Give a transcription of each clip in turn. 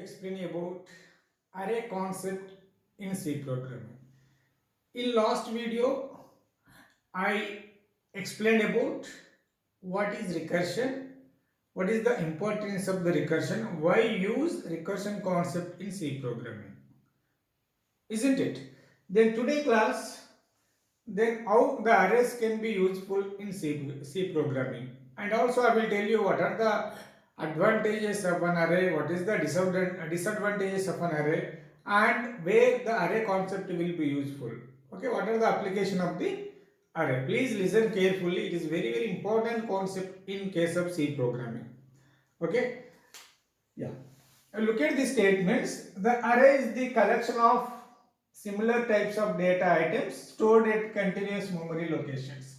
explain about array concept in C programming. In last video, I explained about what is recursion, what is the importance of the recursion, why use recursion concept in C programming, isn't it? Then today class, then how the arrays can be useful in C programming, and also I will tell you what are the advantages of an array, what is the disadvantages of an array, and where the array concept will be useful. Okay, what are the application of the array? Please listen carefully, it is very important concept in case of C programming. Okay, yeah. Look at the statements. The array is the collection of similar types of data items stored at continuous memory locations.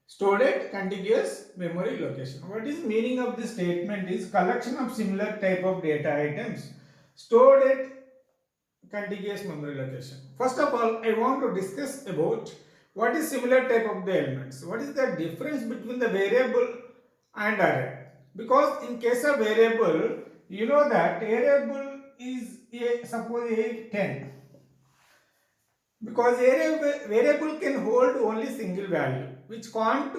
Stored at contiguous memory location. What is meaning of this statement is collection of similar type of data items stored at contiguous memory location. First of all, I want to discuss about what is similar type of the elements. What is the difference between the variable and array? Because in case of variable, you know that variable is suppose a 10, because variable can hold only single value which can't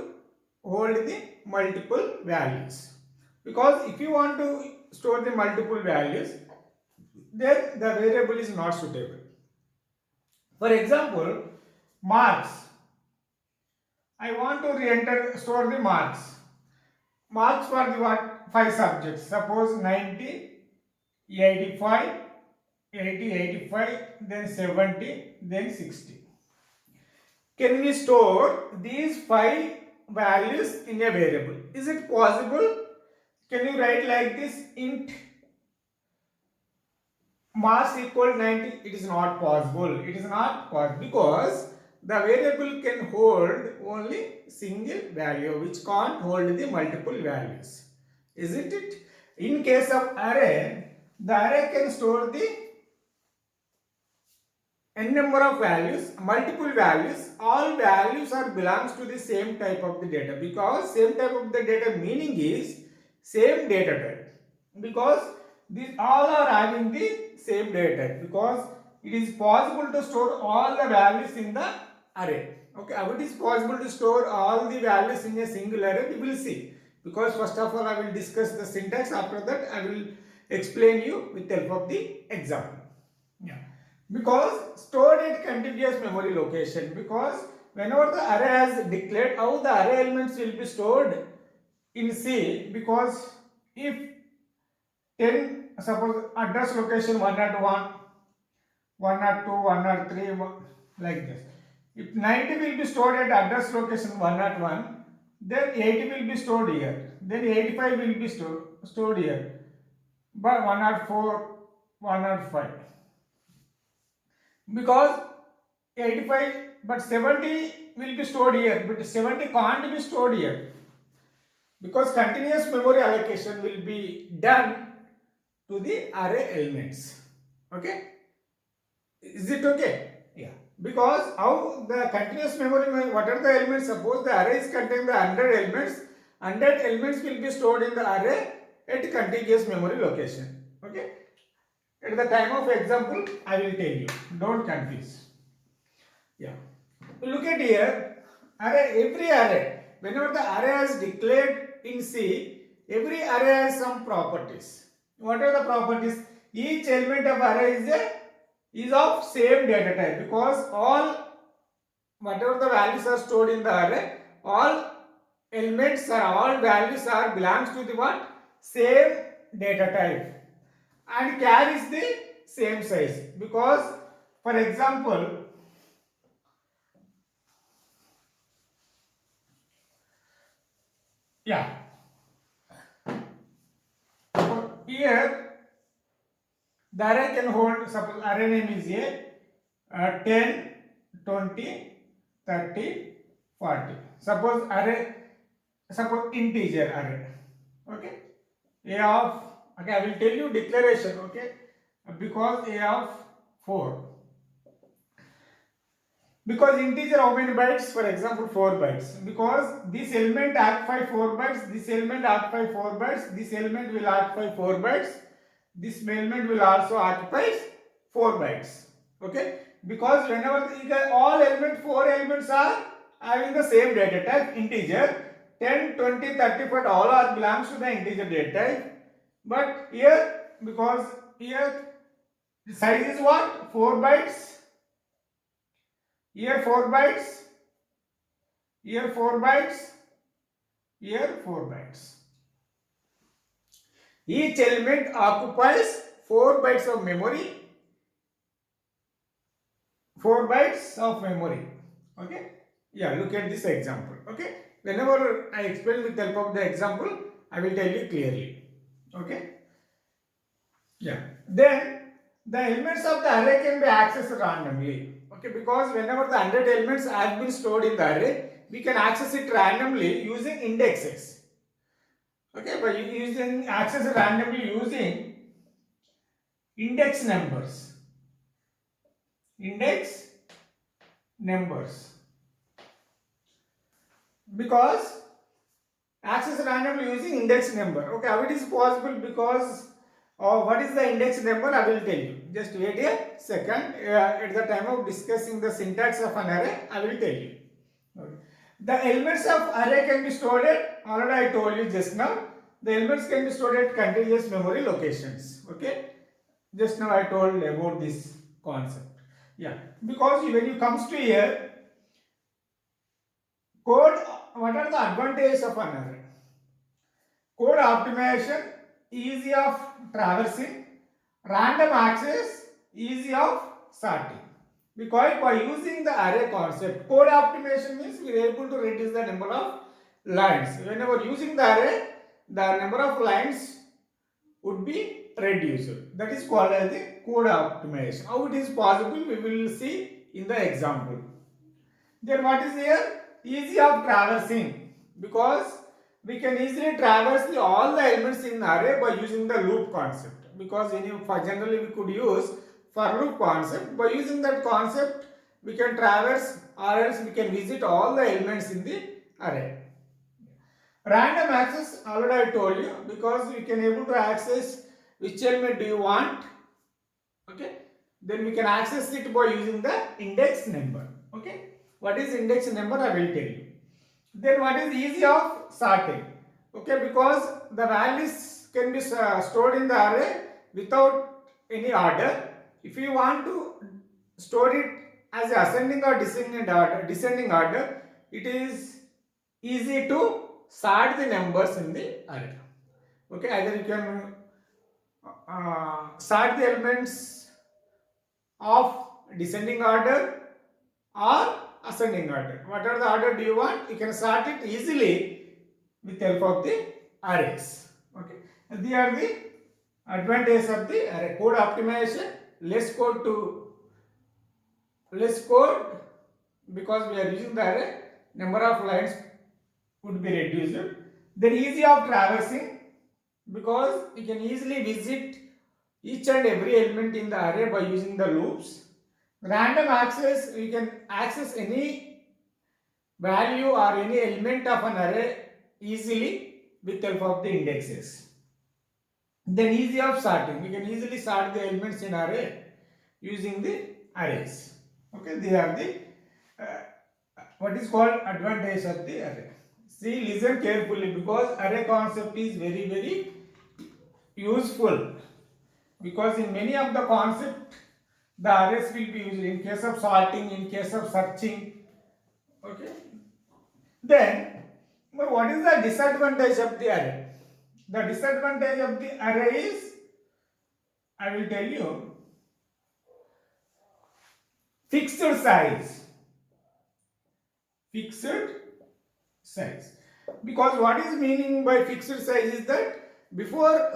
hold the multiple values, because if you want to store the multiple values, then the variable is not suitable. For example, marks, I want to store the marks for the what 5 subjects, suppose 90, 85, 80, 85, then 70, then 60. Can we store these 5 values in a variable? Is it possible? Can you write like this, int mass equal 90? It is not possible. It is not possible because the variable can hold only single value which can't hold the multiple values. Isn't it? In case of array, the array can store the n number of values, multiple values, all values are belongs to the same type of the data, because same type of the data meaning is same data type, because these all are having the same data type, because it is possible to store all the values in the array. Okay, how it is possible to store all the values in a single array, we will see, because first of all I will discuss the syntax, after that I will explain you with help of the example. Yeah. Because stored at contiguous memory location, because whenever the array has declared how the array elements will be stored in C, because if 10, suppose address location 101, 102, 103, like this. If 90 will be stored at address location 101, then 80 will be stored here, then 85 will be stored here, but 104, 105. Because 85 but 70 will be stored here, but 70 can't be stored here, because continuous memory allocation will be done to the array elements. Okay, is it okay? Yeah, because how the continuous memory, what are the elements? Suppose the array is containing the 100 elements, 100 elements will be stored in the array at contiguous memory location. Okay, at the time of example I will tell you, don't confuse. Yeah, look at here, every array, whenever the array is declared in C, every array has some properties. What are the properties? Each element of array is of same data type, because all whatever the values are stored in the array, all elements or all values are belongs to the what? Same data type, and carries the same size, because for example, yeah, so here the array can hold, suppose array name is a 10, 20, 30, 40. Suppose array, suppose integer array. Okay, a of, okay, I will tell you declaration. Okay, because a of 4, because integer how many bytes? For example 4 bytes, because this element occupy 4 bytes, this element occupy 4 bytes, this element will occupy 4 bytes, this element will also occupy 4 bytes. Okay, because whenever all element 4 elements are having the same data type integer, 10, 20, 30, 40 all are belongs to the integer data type. But here, because here the size is what? 4 bytes. Here 4 bytes. Here 4 bytes. Here 4 bytes. Each element occupies 4 bytes of memory. 4 bytes of memory. Okay. Yeah, look at this example. Okay. Whenever I explain with the help of the example, I will tell you clearly. Okay. Yeah. Then the elements of the array can be accessed randomly. Okay, because whenever the 100 elements have been stored in the array, we can access it randomly using indexes. Okay, by using access it randomly using index numbers. Index numbers. Because access randomly using index number. Okay, how it is possible? Because what is the index number? I will tell you. Just wait a second. At the time of discussing the syntax of an array, I will tell you. Okay. The elements of array can be stored at, already I told you just now, the elements can be stored at contiguous memory locations. Okay. Just now I told about this concept. Yeah. Because when you comes to here, code, what are the advantages of an array? Code optimization, easy of traversing, random access, easy of sorting. Because by using the array concept, code optimization means we are able to reduce the number of lines. Whenever using the array, the number of lines would be reduced. That is called as the code optimization. How it is possible, we will see in the example. Then what is here? Easy of traversing, because we can easily traverse all the elements in array by using the loop concept. Because generally we could use for loop concept. By using that concept, we can traverse or else we can visit all the elements in the array. Random access, already I told you, because we can able to access which element do you want. Okay, then we can access it by using the index number. Okay, what is index number? I will tell you. Then what is easy of sorting? Okay, because the values can be stored in the array without any order. If you want to store it as ascending or descending order, it is easy to sort the numbers in the array. Okay, either you can sort the elements of descending order or ascending order. Whatever the order do you want, you can sort it easily with the help of the arrays. Okay, and these are the advantages of the array. Code optimization, less code because we are using the array, number of lines would be reduced. Then easy of traversing, because you can easily visit each and every element in the array by using the loops. Random access, we can access any value or any element of an array easily with the help of the indexes. Then easy of sorting, we can easily sort the elements in array using the arrays. Okay, they are the what is called advantage of the array. See, listen carefully, because array concept is very useful, because in many of the concept the arrays will be used in case of sorting, in case of searching. Okay, then what is the disadvantage of the array? The disadvantage of the array is, I will tell you, fixed size. Fixed size. Because what is meaning by fixed size is that before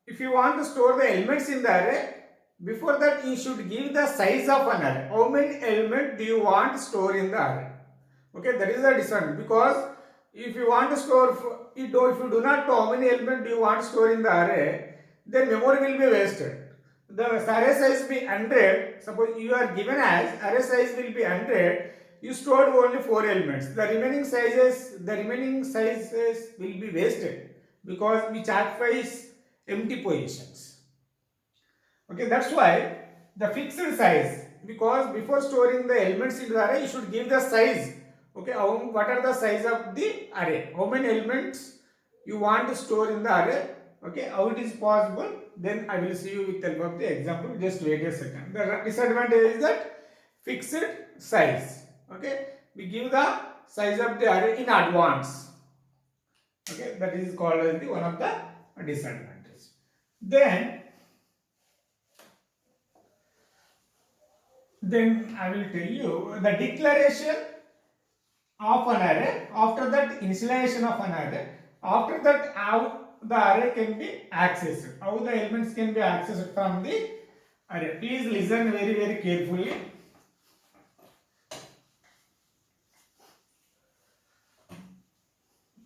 if you want to store the elements in the array, before that you should give the size of an array. How many elements do you want to store in the array? Okay, that is the disadvantage. Because if you want to store, if you do not know how many elements do you want to store in the array, then memory will be wasted. The array size be 100. Suppose you are given as array size will be 100. You stored only 4 elements. The remaining sizes will be wasted, because which occupies empty positions. Okay, that's why the fixed size, because before storing the elements into the array, you should give the size. Okay, what are the size of the array? How many elements you want to store in the array? Okay, how it is possible? Then I will see you with the help of the example. Just wait a second. The disadvantage is that fixed size. Okay, we give the size of the array in advance. Okay, that is called as the one of the disadvantage. Then I will tell you the declaration of an array. After that, initialization of an array. After that, how the array can be accessed. How the elements can be accessed from the array. Please listen very carefully.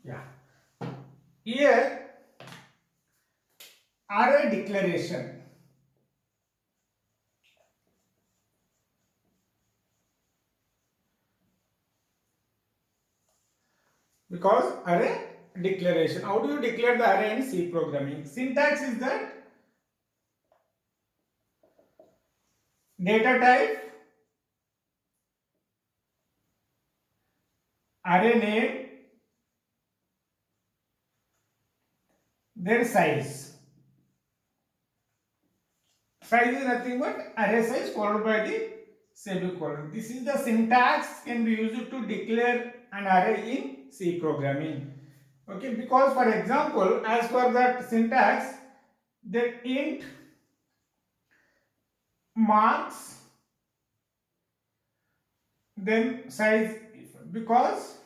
Yeah. Here, array declaration. Because array declaration. How do you declare the array in C programming? Syntax is that data type, array name, then size. Size is nothing but array size followed by the semicolon. This is the syntax can be used to declare an array in C programming. Okay, because for example, as per that syntax, that int marks, then size, because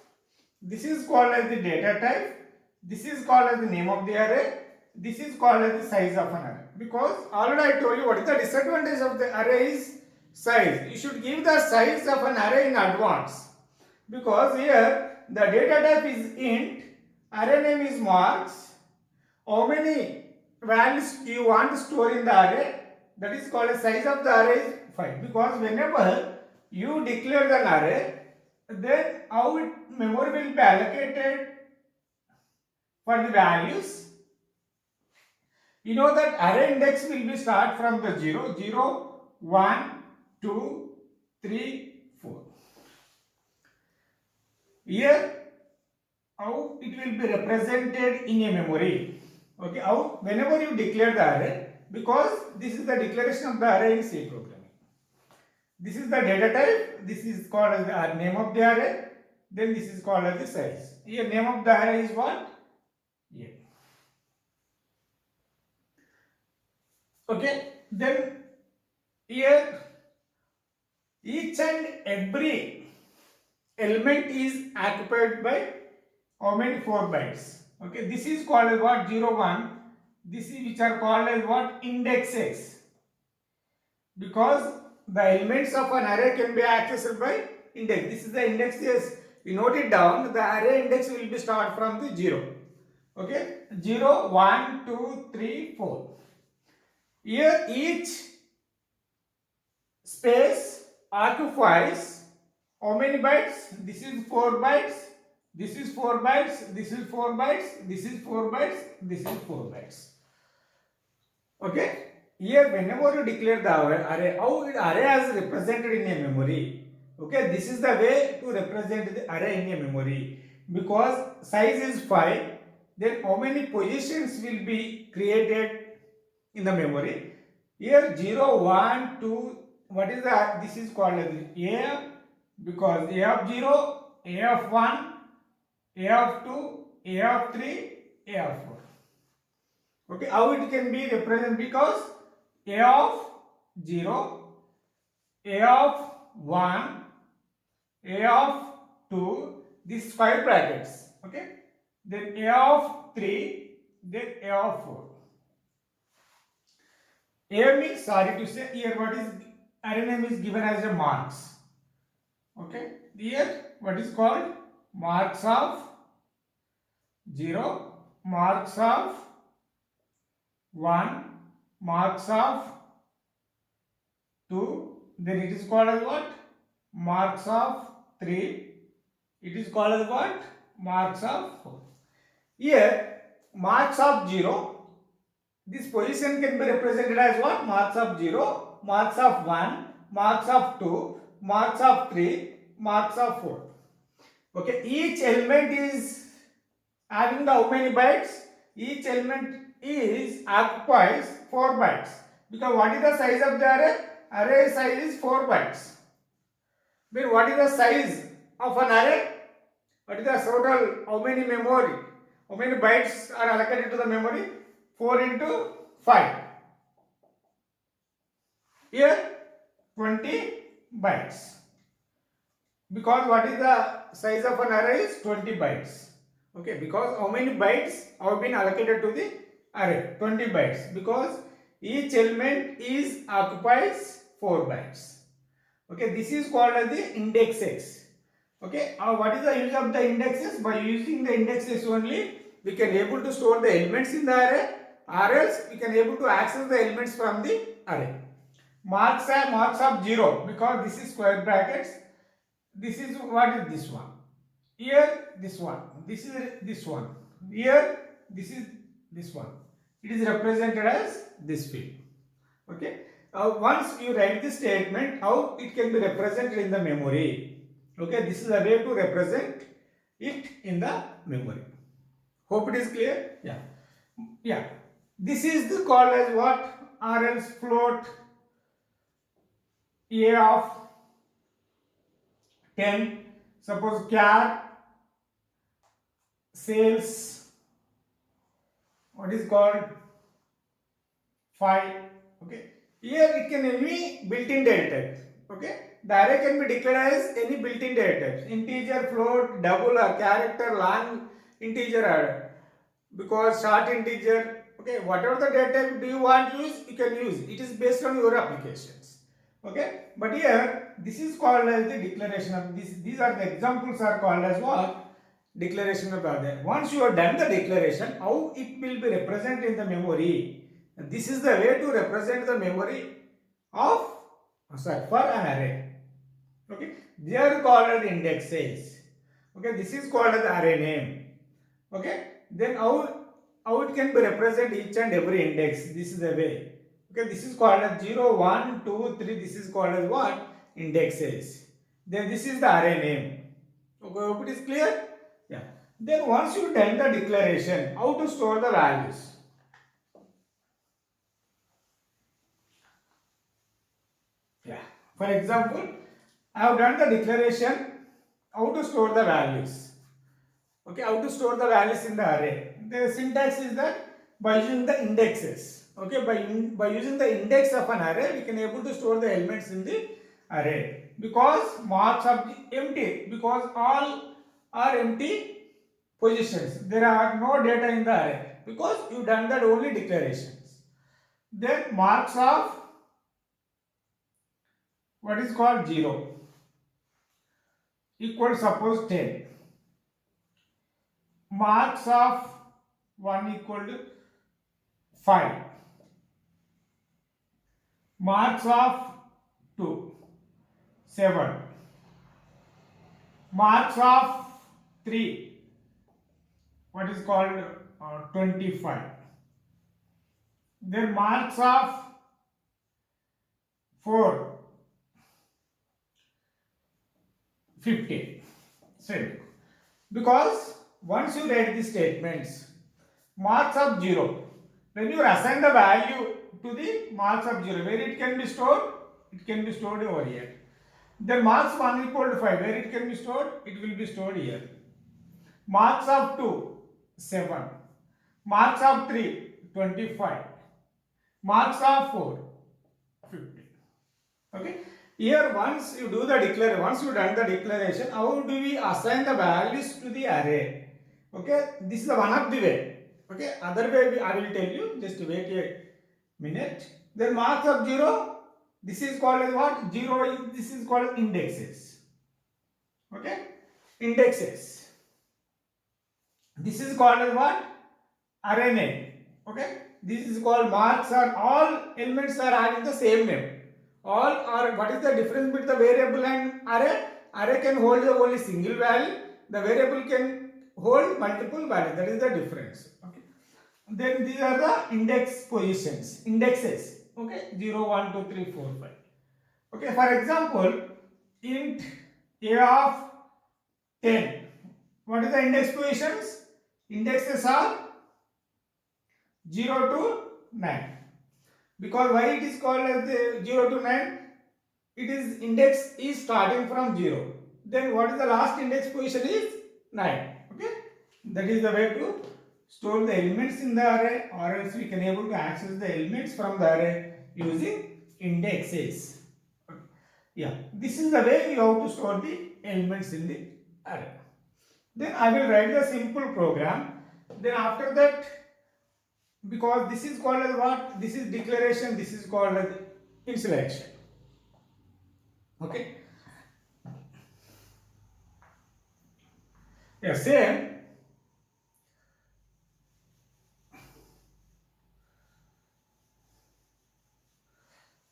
this is called as the data type, this is called as the name of the array, this is called as the size of an array. Because already I told you what is the disadvantage of the array is size. You should give the size of an array in advance. Because here the data type is int, array name is marks, how many values you want to store in the array, that is called as size of the array is 5. Because whenever you declare an array, then how memory will be allocated for the values. You know that array index will be start from the 0, 0, 1, 2, 3, 4. Here, how it will be represented in a memory. Okay, how whenever you declare the array, because this is the declaration of the array in C programming. This is the data type, this is called as the name of the array, then this is called as the size. Here name of the array is what? Yeah. Okay, then here each and every element is occupied by how many 4 bytes. Okay, this is called as what? 0, 1. This is which are called as what? Index X. Because the elements of an array can be accessed by index. This is the index S. You note it down. The array index will be start from the 0. Okay, 0, 1, 2, 3, 4. Here each space occupies how many bytes? This is 4 bytes. This is 4 bytes. This is 4 bytes. This is 4 bytes. This is 4 bytes. Okay. Here, whenever you declare the array, how array is represented in a memory. Okay, this is the way to represent the array in a memory. Because size is 5, then how many positions will be created in the memory? Here 0, 1, 2, what is the, this is called as A, because A of 0, A of 1, A of 2, A of 3, A of 4. Okay, how it can be represented? Because A of 0, A of 1, A of 2, these 5 brackets. Okay, then A of 3, then A of 4. A means, sorry to say, here what is array name is given as a marks. Okay, here what is called marks of 0, marks of 1, marks of 2, then it is called as what? Marks of 3, it is called as what? Marks of 4. Here marks of 0, This position can be represented as what? Marks of 0, marks of 1, marks of 2, marks of 3, marks of 4. Okay, each element is having the how many bytes? Each element is occupies 4 bytes. Because what is the size of the array? Array size is 4 bytes. Then what is the size of an array? What is the total? How many memory? How many bytes are allocated to the memory? 4 into 5. Here 20 bytes. Because what is the size of an array is 20 bytes. Okay, because how many bytes have been allocated to the array? 20 bytes. Because each element is occupies 4 bytes. Okay, this is called as the indexes. Okay, what is the use of the indexes? By using the indexes only, we can able to store the elements in the array, or else we can able to access the elements from the array. Marks are marks of 0 because this is square brackets. This is what is this one? Here this one. This is this one. Here this is this one. It is represented as this field. Okay. Once you write this statement, how it can be represented in the memory. Okay. This is a way to represent it in the memory. Hope it is clear. Yeah. Yeah. This is the called as what? Or else float A of 10. Suppose cat sales what is called 5. Okay. Here it can any built-in data type. Okay. The array can be declared as any built-in data types. Integer, float, double or character, long integer array. Because short integer, okay, whatever the data type do you want to use, you can use. It is based on your applications. Okay. But here this is called as the declaration of this. These are the examples are called as what? Declaration of the array. Once you have done the declaration, how it will be represented in the memory. This is the way to represent the memory of for an array. Okay, they are called as indexes. Okay, this is called as the array name. Okay, then how it can be represented each and every index. This is the way. Okay, this is called as 0, 1, 2, 3. This is called as what? Indexes. Then this is the array name. Okay, hope it is clear. Yeah. Then once you done the declaration, how to store the values? Yeah. For example, I have done the declaration. How to store the values? Okay, how to store the values in the array? The syntax is that by using the indexes. Okay, by using the index of an array, we can able to store the elements in the array. Because marks are empty. Because all are empty positions. There are no data in the array because you done that only declarations. Then marks of what is called 0 equal suppose 10. Marks of 1 equal to 5. Marks of 2 7. Marks of 3 what is called 25. Then marks of 4 50. Same. Because once you write the statements, marks of 0, when you assign the value to the marks of 0, where it can be stored? It can be stored over here. Then marks 1 equal to 5, where it can be stored? It will be stored here. Marks of 2, 7. Marks of 3, 25. Marks of 4, 50. Okay. Here once you do the declaration, once you done the declaration, how do we assign the values to the array? Okay. This is the one of the way. Okay. Other way I will tell you. Just wait a minute. Then marks of 0. This is called as what? 0. This is called indexes. Okay. Indexes. This is called as what? Array name. Okay. This is called marks are all elements are having the same name. All are what is the difference between the variable and array? Array can hold the only single value. The variable can hold multiple values. That is the difference. Okay. Then these are the index positions, indexes. Okay, 0, 1, 2, 3, 4, 5. Okay, for example, int a of 10. What is the index positions? Indexes are 0 to 9. Because why it is called as the 0 to 9? It is index is starting from 0. Then what is the last index position is 9. Okay, that is the way to store the elements in the array, or else we can able to access the elements from the array using indexes. Yeah, this is the way you have to store the elements in the array. Then I will write the simple program. Then after that, because this is called as what? This is declaration, this is called as initialization. Okay. Yeah, same.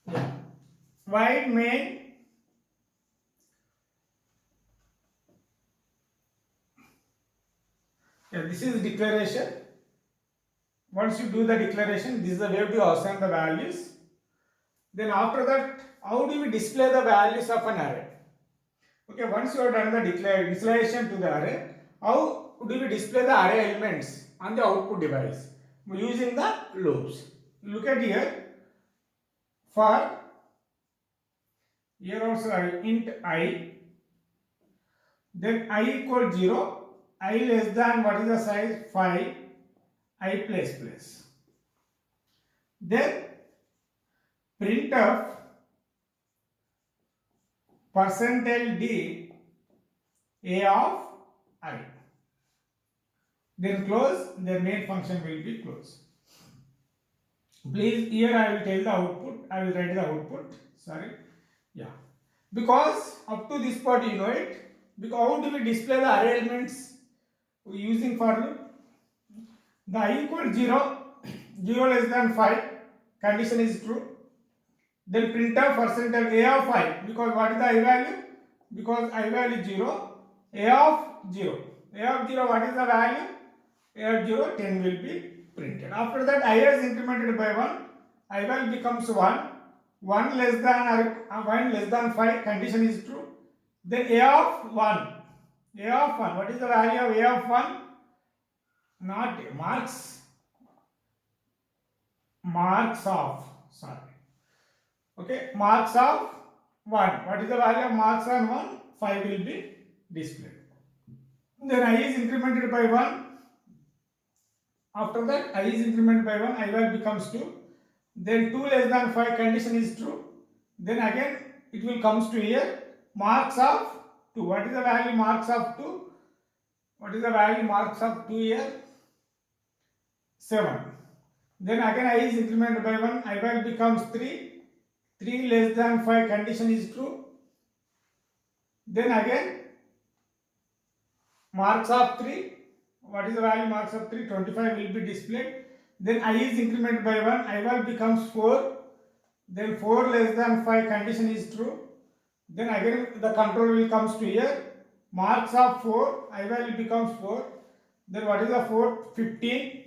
Yeah. Void main. Yeah, this is declaration. Once you do the declaration, this is the way to assign the values. Then after that, how do we display the values of an array? Okay, once you have done the initialization to the array, how do we display the array elements on the output device? Using the loops. Look at here. For here also int I, then I equal 0, I less than what is the size 5, I plus plus. Then printf %d a of I. Then close, the main function will be closed. Please, here I will tell the output, I will write the output, sorry, yeah. Because up to this part you know it, because how do we display the array elements using for loop? The I equal 0, 0 less than 5, condition is true. Then printf percent a of I, because what is the I value? Because I value 0, a of 0. A of 0, what is the value? A of 0, 10 will be printed. After that, I is incremented by 1, I value becomes 1, 1 less than or 1 less than 5, condition is true. Then a of 1, a of 1, what is the value of a of 1? Not marks of, sorry. Okay, marks of 1. What is the value of marks on 1? 5 will be displayed. Then I is incremented by 1. After that, I is incremented by 1, I value becomes 2. Then 2 less than 5, condition is true. Then again, it will comes to here. Marks of 2. What is the value marks of 2? What is the value marks of 2 here? 7. Then again, I is incremented by 1, I value becomes 3. 3 less than 5, condition is true. Then again, marks of 3, what is the value marks of 3? 25 will be displayed. Then I is incremented by 1, I value becomes 4. Then 4 less than 5, condition is true. Then again the control will comes to here. Marks of 4, I value becomes 4. Then what is the 4? 15.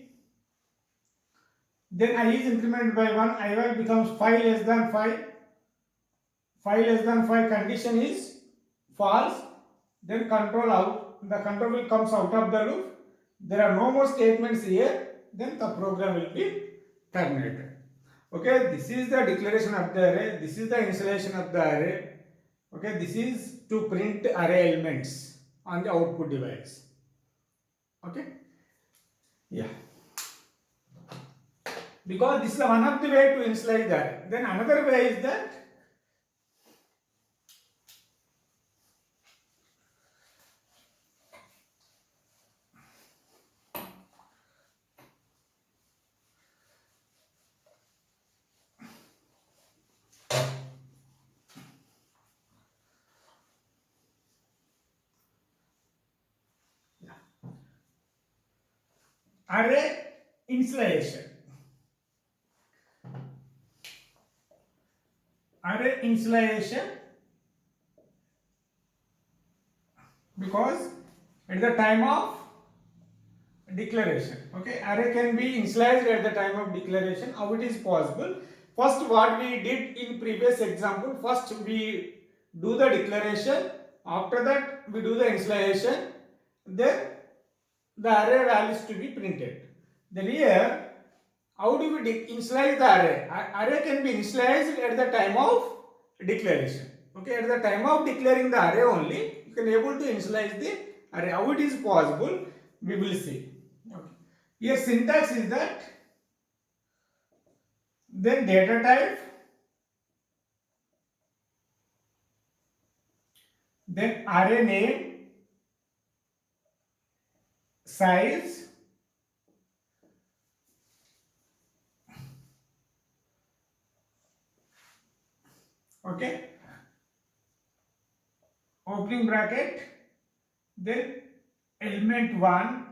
Then I is incremented by 1, I value becomes 5 less than 5. 5 less than 5, condition is false. Then control out, the control will comes out of the loop. There are no more statements here, then the program will be terminated. Okay, this is the declaration of the array, this is the installation of the array. Okay, this is to print array elements on the output device. Okay, yeah, because this is one of the way to initialize the array. Then another way is that array initialization. Array initialization, because at the time of declaration. Okay, array can be initialized at the time of declaration. How it is possible? First, what we did in previous example, first we do the declaration, after that we do the initialization, then the array values to be printed. Then here, how do we initialize the array? Array can be initialized at the time of declaration. Okay, at the time of declaring the array only, you can able to initialize the array. How it is possible? We will see. Okay. Here syntax is that, then data type, then array name, size, okay, opening bracket, then element 1,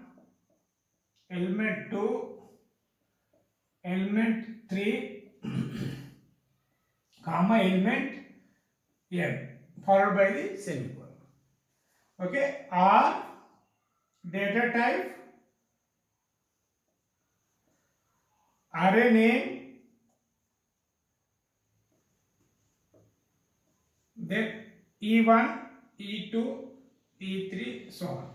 element 2, element 3, comma element n, followed by the semicolon. Okay, or data type, array name, then E1, E2, E3, so on.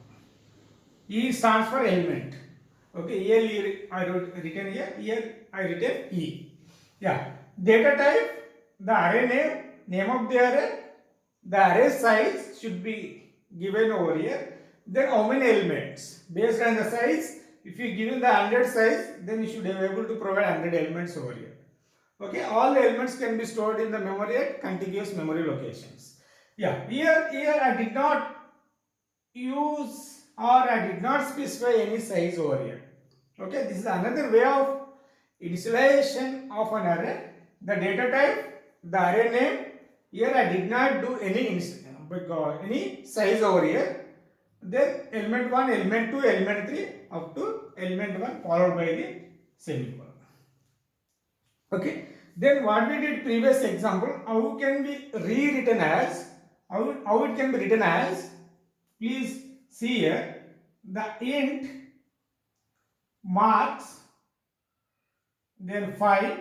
E stands for element. Okay, here I wrote written here I written E. Yeah. Data type, the array name of the array size should be given over here. Then how many elements? Based on the size, if you given the 100 size, then you should be able to provide 100 elements over here. Okay, all the elements can be stored in the memory at contiguous memory locations. Yeah, here I did not use or I did not specify any size over here. Okay, this is another way of initialization of an array. The data type, the array name. Here I did not do any size over here. Then element 1, element 2, element 3 up to element 1 followed by the semicolon. Okay. Then what we did previous example, how can be rewritten as, how it can be written as, please see here, the int marks, then 5,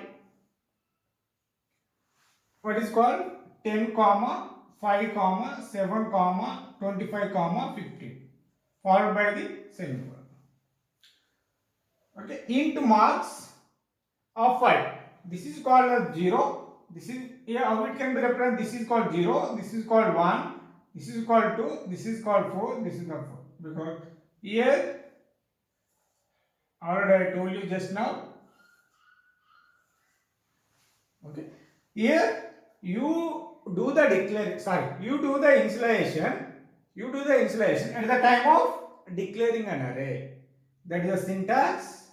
what is called 10 comma 5 comma 7 comma 25 comma 15 followed by the semicolon. Okay, int marks of 5, this is called as 0, this is here how it can be represented, this is called 0, this is called 1, this is called 2, this is called 4, this is called 4, because here already I told you just now. Okay, here you do the initialization at the time of declaring an array. That is the syntax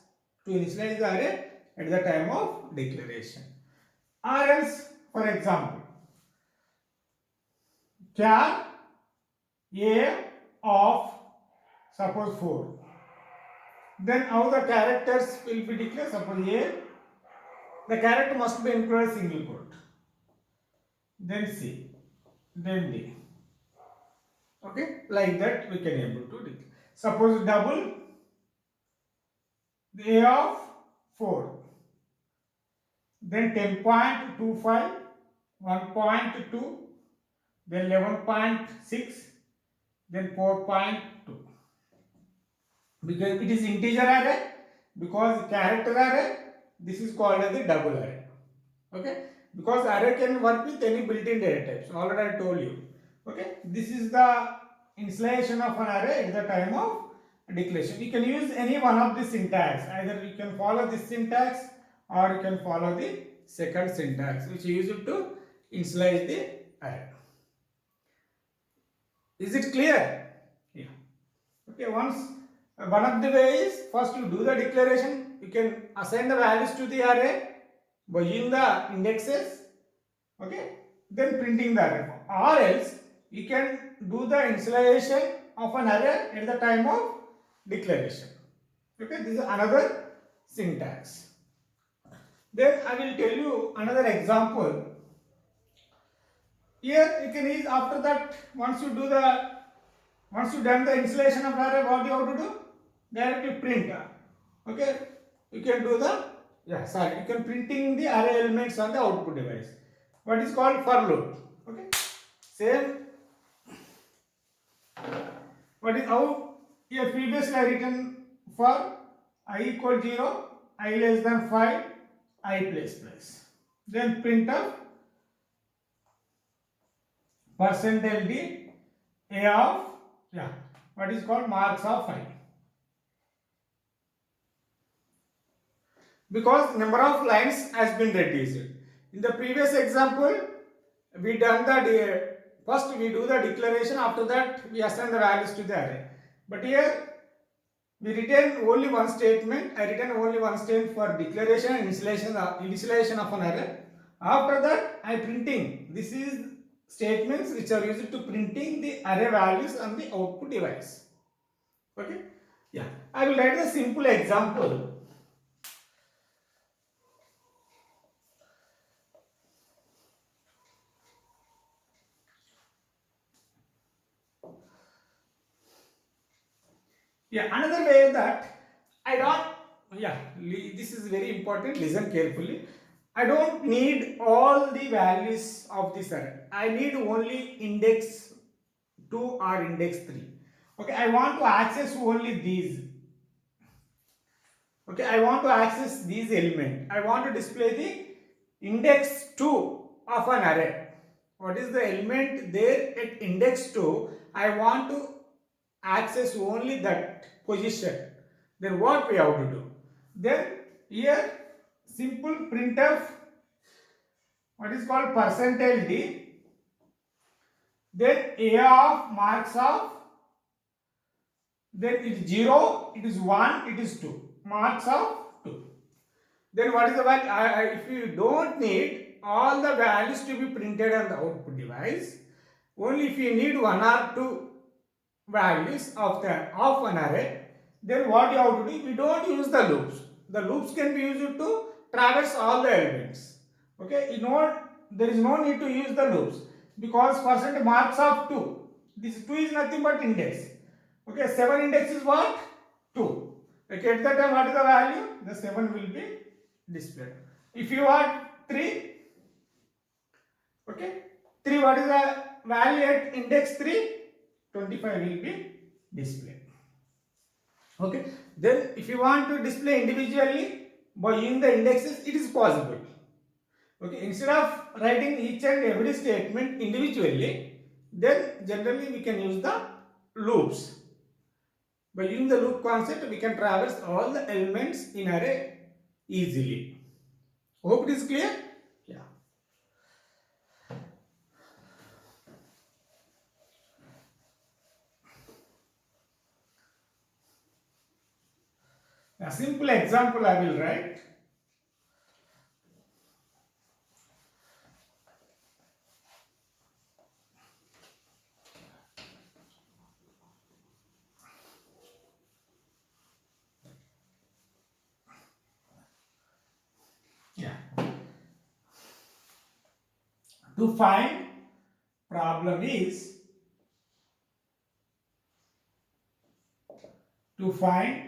to initialize the array at the time of declaration. Or else, for example, char a of suppose 4. Then how the characters will be declared? Suppose a, the character must be included single quote. Then C, then D. Okay, like that we can able to declare. Suppose double, the A of 4, then 10.25, 1.2, then 11.6, then 4.2. Because it is integer array, because character array, this is called as the double array. Okay, because array can work with any built-in data types. Already I told you. Okay, this is the initialization of an array at the time of declaration. You can use any one of the syntax. Either you can follow this syntax or you can follow the second syntax, which you use it to initialize the array. Is it clear? Yeah. Okay, once one of the ways, first you do the declaration, you can assign the values to the array by using the indexes, okay, then printing the array form. Or else you can do the initialization of an array at the time of declaration. Okay, this is another syntax. Then I will tell you another example. Here you can use, after that, once you done the initialization of array, what you have to do? directly print. Okay, you can do the you can printing the array elements on the output device. What is called for loop. Okay, same. What is how here previously I written for I equal 0, I less than 5, I plus plus. Then printf percentage d a of what is called marks of 5. Because number of lines has been reduced. In the previous example, we done the first we do the declaration, after that we assign the values to the array. But here we retain only one statement. I return only one statement for declaration and initialization of an array. After that I printing. This is statements which are used to printing the array values on the output device. Okay. Yeah. I will write a simple example. Yeah, another way that I don't, this is very important, listen carefully. I don't need all the values of this array. I need only index 2 or index 3. Okay, I want to access only these. Okay, I want to access these elements. I want to display the index 2 of an array. What is the element there at index 2? I want to access only that position. Then what we have to do? Then here simple printf what is called percentage d, then a of marks of, then it is 0, it is 1, it is 2, marks of 2. Then what is the value? If you don't need all the values to be printed on the output device, only if you need 1 or 2 values of an array, then what you have to do? We don't use the loops. The loops can be used to traverse all the elements. Okay, there is no need to use the loops because percent marks of 2. This 2 is nothing but index. Okay, 7 index is what? 2. Okay, at that time what is the value? The 7 will be displayed. If you want 3, okay, 3 what is the value at index 3? 25 will be displayed. Okay, then if you want to display individually by using the indexes, it is possible. Okay, instead of writing each and every statement individually, then generally we can use the loops. By using the loop concept, we can traverse all the elements in array easily. Hope it is clear? Yeah. A simple example I will write. Yeah. To find problem is to find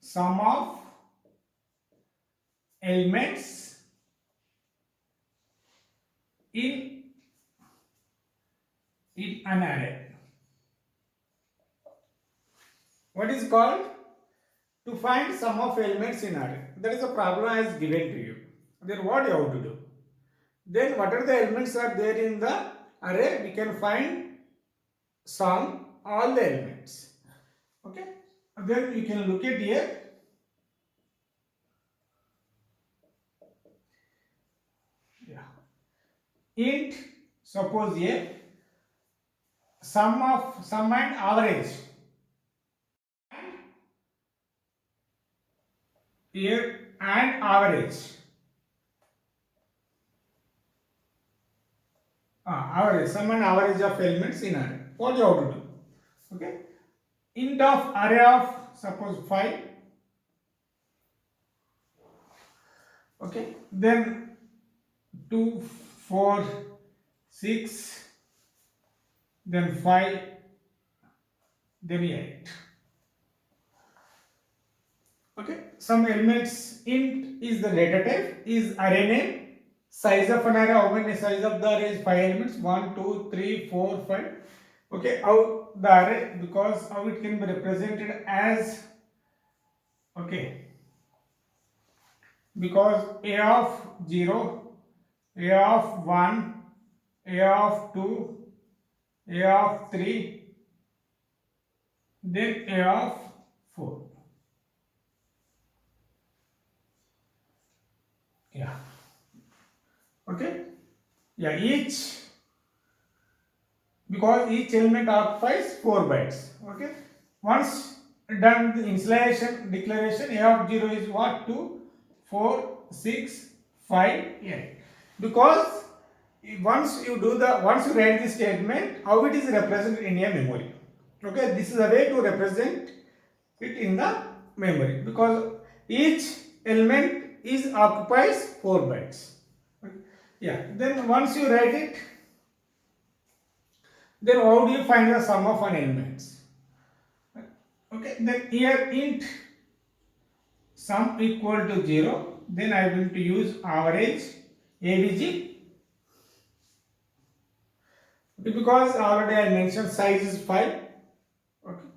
sum of elements in an array. What is called? To find sum of elements in array. That is a problem I has given to you. Then what you have to do? Then what are the elements are there in the array? We can find sum all the elements. Okay. Then you can look at here. Int suppose here sum and average. Here and average. Average, sum and average of elements in array. What you have to do? Okay. Int of array of suppose 5. Okay. Then 2, 4, 6. Then 5, then 8. Okay, some elements. Int is the data type, is array name. Size of an array, how many size of the array is 5 elements, 1 2 3 4 5. Okay, how the array, because how it can be represented as, okay, because a of 0, a of 1, a of 2, a of 3, then a of 4. Yeah. Okay. Yeah, because each element occupies 4 bytes. Okay. Once done the initialization declaration, a of 0 is what? 2, 4, 6, 5, 8. Because once you write this statement, how it is represented in a memory. Okay, this is a way to represent it in the memory, because each element is occupies 4 bytes. Okay. Yeah, then once you write it, then how do you find the sum of an elements? Okay, then here int sum equal to 0, then I will to use average avg, because already I mentioned size is 5. Okay.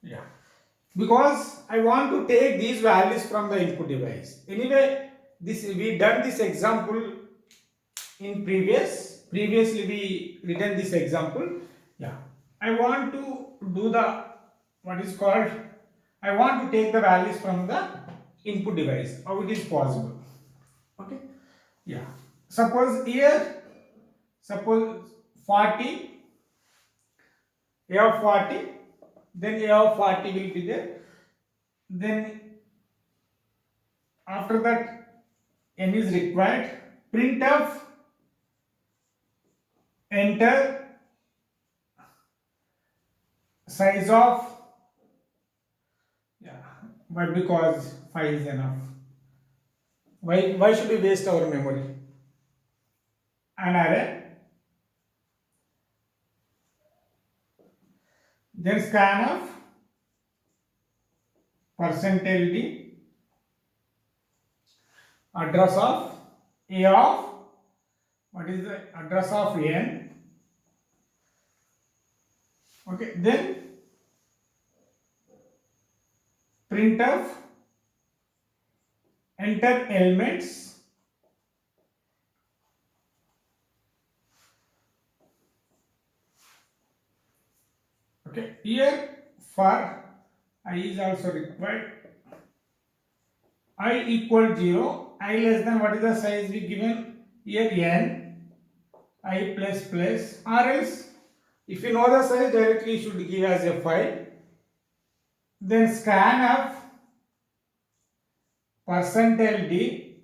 Yeah, because I want to take these values from the input device. Anyway, this we done this example in previously we written this example. Yeah, I want to do the what is called, I want to take the values from the input device. How it is possible? Okay. Yeah, suppose here, suppose 40, a of 40, then a of 40 will be there, then after that n is required, printf enter size of, yeah, but because 5 is enough, why should we waste our memory? An array, then scan of %d address of a of, what is the address of n. Okay, then printf enter elements, okay, here for I is also required, I equal 0, I less than, what is the size we given here, n, I plus plus, or else if you know the size directly you should give as a 5. Then scan of %d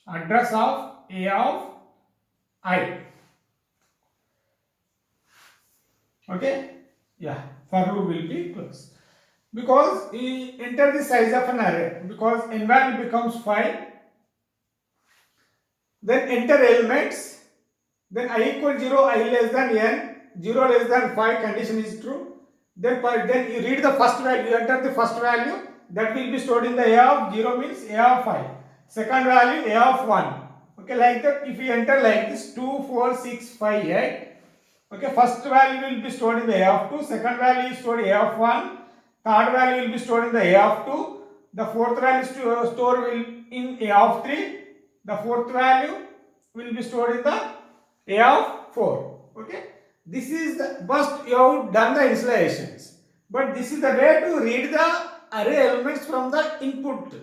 address of a of I. Okay, yeah, for loop will be close, because we enter the size of an array, because n value becomes 5, then enter elements, then I equal 0, I less than n, 0 less than 5 condition is true, then you read the first value, you enter the first value, that will be stored in the a of 0 means a of 5, second value a of 1. Okay, like that, if you enter like this 2 4 6 5 8, okay, first value will be stored in the a of 2, second value is stored in a of 1, third value will be stored in the a of 2, the fourth value stored will in a of 3, the fourth value will be stored in the a of 4. Okay, this is the first you have done the initializations, but this is the way to read the array elements from the input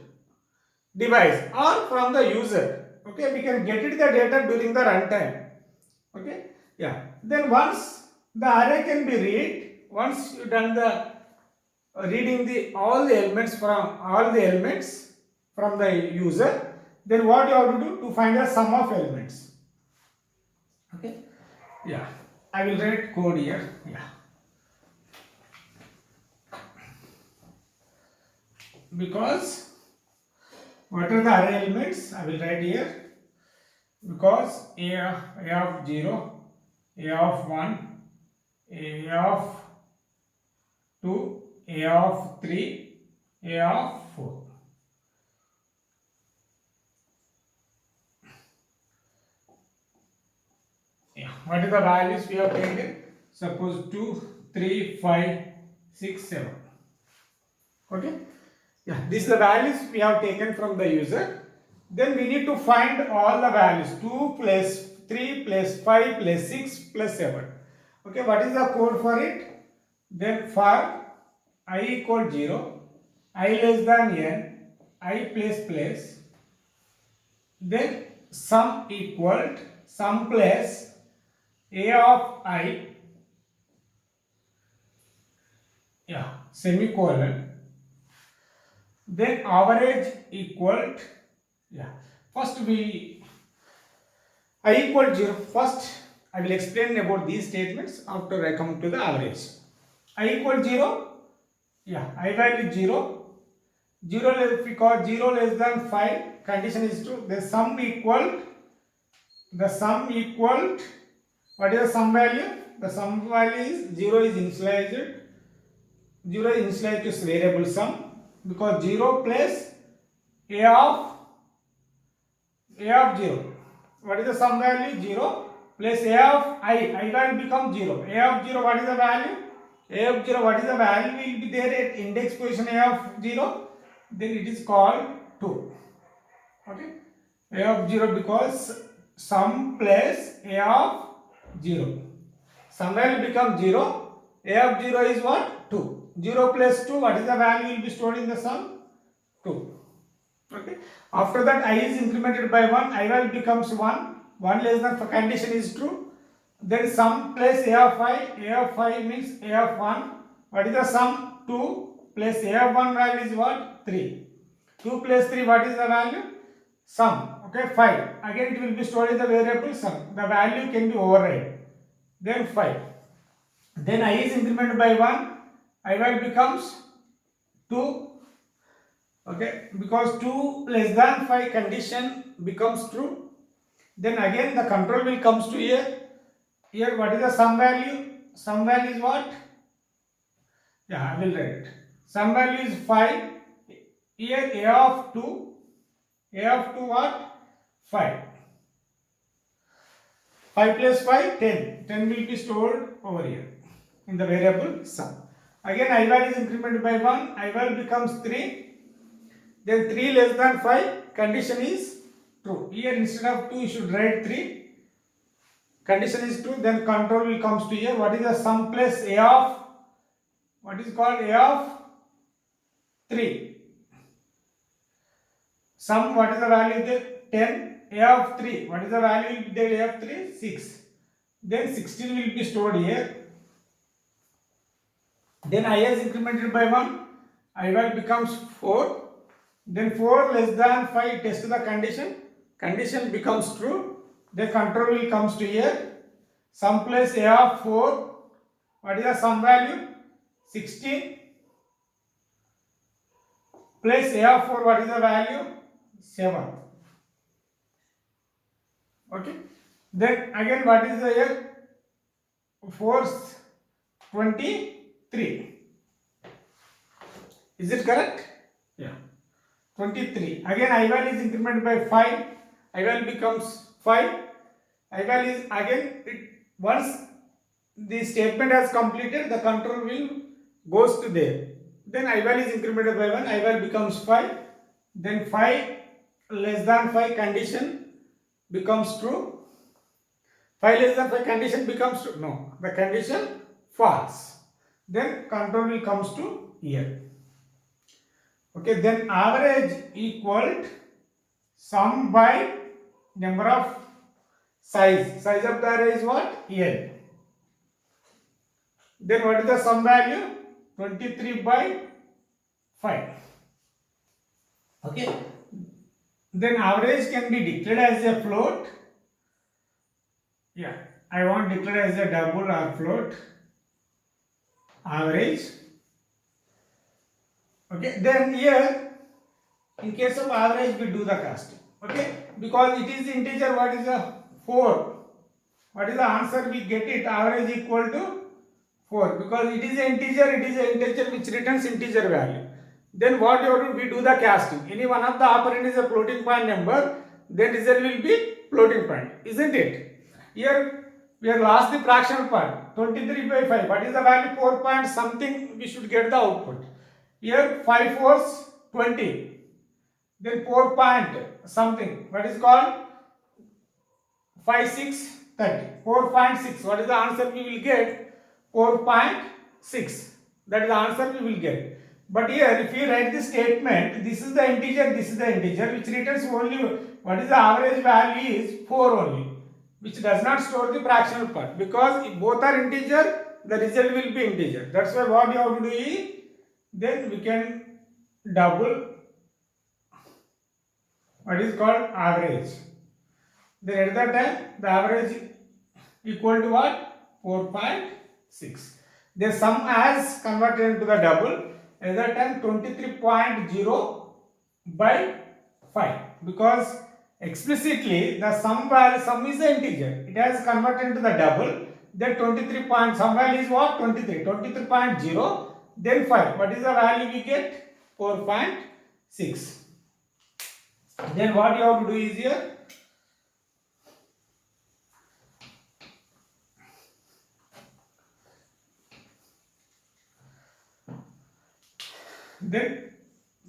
device or from the user. Okay, we can get it the data during the runtime. Okay, yeah, then once the array can be read, once you done the reading the all the elements from the user, then what you have to do to find the sum of elements. Okay, yeah, I will write code here. Yeah, because What are the array elements? I will write here, because a of 0, a of 1, a of 2, a of 3, a of 4. Yeah. What are the values we have taken? Suppose 2, 3, 5, 6, 7. Okay. Yeah, these are the values we have taken from the user. Then we need to find all the values. 2 plus 3 plus 5 plus 6 plus 7. Okay, what is the code for it? Then for I equal 0, I less than n, I plus, then sum equal sum plus a of I, yeah, semicolon, then average equal, yeah, first we I equal 0. First I will explain about these statements after I come to the average. I equal 0, yeah, I value 0, 0 because 0 less than 5, condition is true. The sum equal, what is the sum value? The sum value is 0 is initialized, 0 is initialized to variable sum, because 0 plus a of 0. What is the sum value? 0 plus a of I value becomes 0. A of 0, what is the value? A of 0, what is the value will be there at index position a of 0? Then it is called 2. Okay. A of 0 because sum plus a of 0. Sum value becomes 0. A of 0 is what? 2. 0 plus 2, what is the value will be stored in the sum? 2. Okay. After that, I is incremented by 1, I value becomes 1. 1 less than condition is true. Then sum plus a of I means a of 1. What is the sum? 2 plus a of 1 value is what? 3. 2 plus 3, what is the value? Sum. Okay, 5. Again, it will be stored in the variable sum. The value can be override. Then 5. Then I is incremented by 1. I value becomes 2. Okay, because 2 less than 5 condition becomes true. Then again the control will comes to here. Here what is the sum value? Sum value is what? Yeah, I will write. Sum value is 5. Here a of 2. A of 2 what? 5. 5 plus 5, 10. 10 will be stored over here in the variable sum. Again I value is incremented by 1. I value becomes 3. Then 3 less than 5, condition is true. Here instead of 2 you should write 3. Condition is true, then control will comes to here. What is the sum plus a of, what is called a of 3. Sum, what is the value there? 10. A of 3, what is the value will be there? A of 3, 6. Then 16 will be stored here. Then I is incremented by 1. I value becomes 4. Then 4 less than 5, test the condition. Condition becomes true. The control will comes to here. Sum plus a of 4. What is the sum value? 16. Plus a of 4. What is the value? 7. Okay. Then again what is the here? 4 23. Is it correct? Yeah. 23. Again I value is incremented by 5. I value becomes 5. I value is again once the statement has completed, the control will goes to there. Then I value is incremented by 1. I value becomes 5. Then 5 less than 5 condition becomes true. 5 less than 5 condition becomes true. No, the condition false. Then control will comes to here. Okay, then average equal sum by number of size. Size of the array is what? N. Then what is the sum value? 23 by 5. Okay. Then average can be declared as a float. Yeah, I want declared as a double or float. Average. Okay, then here In case of average, we do the casting. Okay, because it is integer. What is the 4? What is the answer? We get it. Average equal to 4, because it is an integer. It is an integer which returns integer value. Then what you do? We do the casting. Any one of the operand is a floating point number. Then result will be floating point, isn't it? Here we have lost the fractional part. 23 by 5. What is the value? 4 point something. We should get the output. Here 5 fours 20. Then 4 point something. What is called 5 6 30. 4.6. What is the answer we will get? 4.6. That is the answer we will get. But here, if you write the statement, this is the integer, this is the integer, which returns only what is the average value is 4 only, which does not store the fractional part. Because if both are integer, the result will be integer. That's why what you have to do is, then we can double what is called average. Then at that time, the average equal to what? 4.6. The sum as converted into the double. At that time 23.0 by 5, because explicitly the sum is the integer. It has converted into the double. Then 23 point sum value is what? 23. 23.0 then 5. What is the value we get? 4.6. Then what you have to do is here, then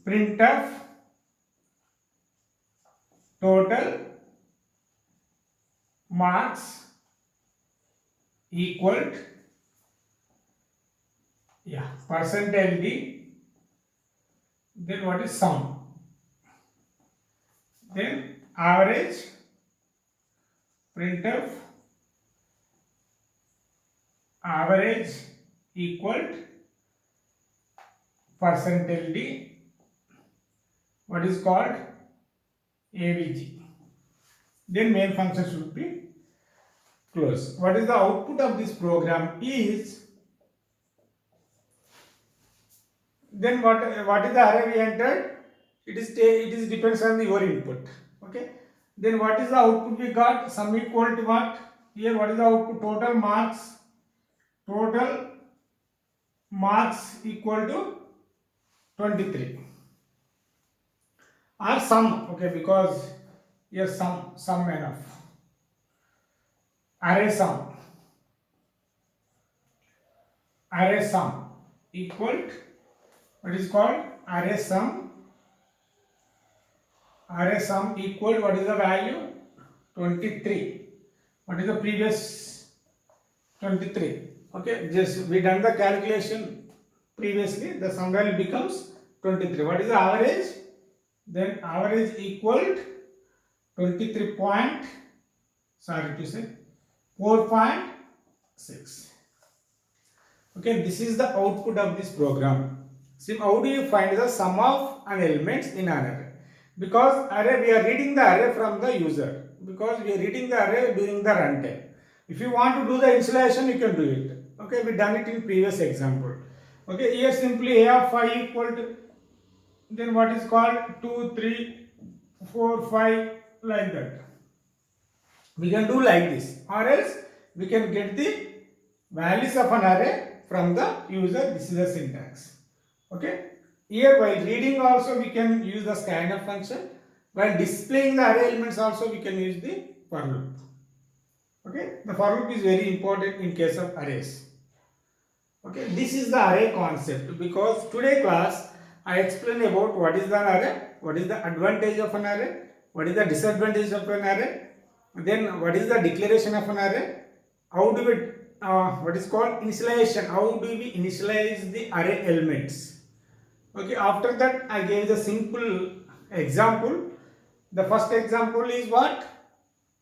printf total marks equal percent LD, then what is sum, then average printf average equal percent LD, what is called AVG. Then main function should be close. What is the output of this program is, then what is the array we entered? It is depends on your input. Okay. Then what is the output we got? Sum equal to what? Here what is the output? Total marks equal to 23, or sum. Okay, because here sum enough. Array sum equal to, what is called array sum equal, what is the value? 23. What is the previous? 23. Okay, just we done the calculation previously. The sum value becomes 23. What is the average? Then average equal 23 point, 4.6. Okay, this is the output of this program. See, how do you find the sum of an elements in an array? Because array, we are reading the array from the user, because we are reading the array during the runtime. If you want to do the installation, you can do it. Okay, we done it in previous example. Okay, here simply a of 5 equal to, then what is called 2, 3, 4, 5, like that. We can do like this, or else we can get the values of an array from the user. This is the syntax. Okay. Here while reading also we can use the scanf function. While displaying the array elements also we can use the for loop. Okay. The for loop is very important in case of arrays. Okay. This is the array concept, because today class I explain about what is the array, what is the advantage of an array, what is the disadvantage of an array, then what is the declaration of an array, how do we what is called initialization, how do we initialize the array elements. Okay, after that I gave the simple example. The first example is what?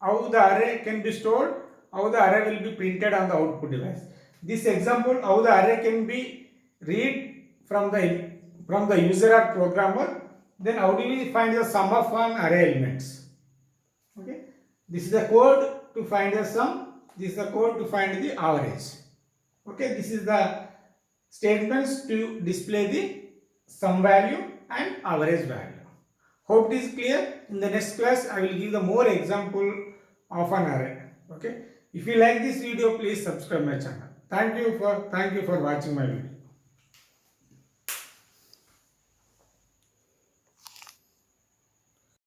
How the array can be stored, how the array will be printed on the output device. This example, how the array can be read from the user or programmer. Then how do we find the sum of an array elements? Okay, this is the code to find the sum. This is the code to find the average. Okay, this is the statements to display the sum value and average value. Hope it is clear. In the next class, I will give the more example of an array. Okay. If you like this video, please subscribe my channel. Thank you for watching my video.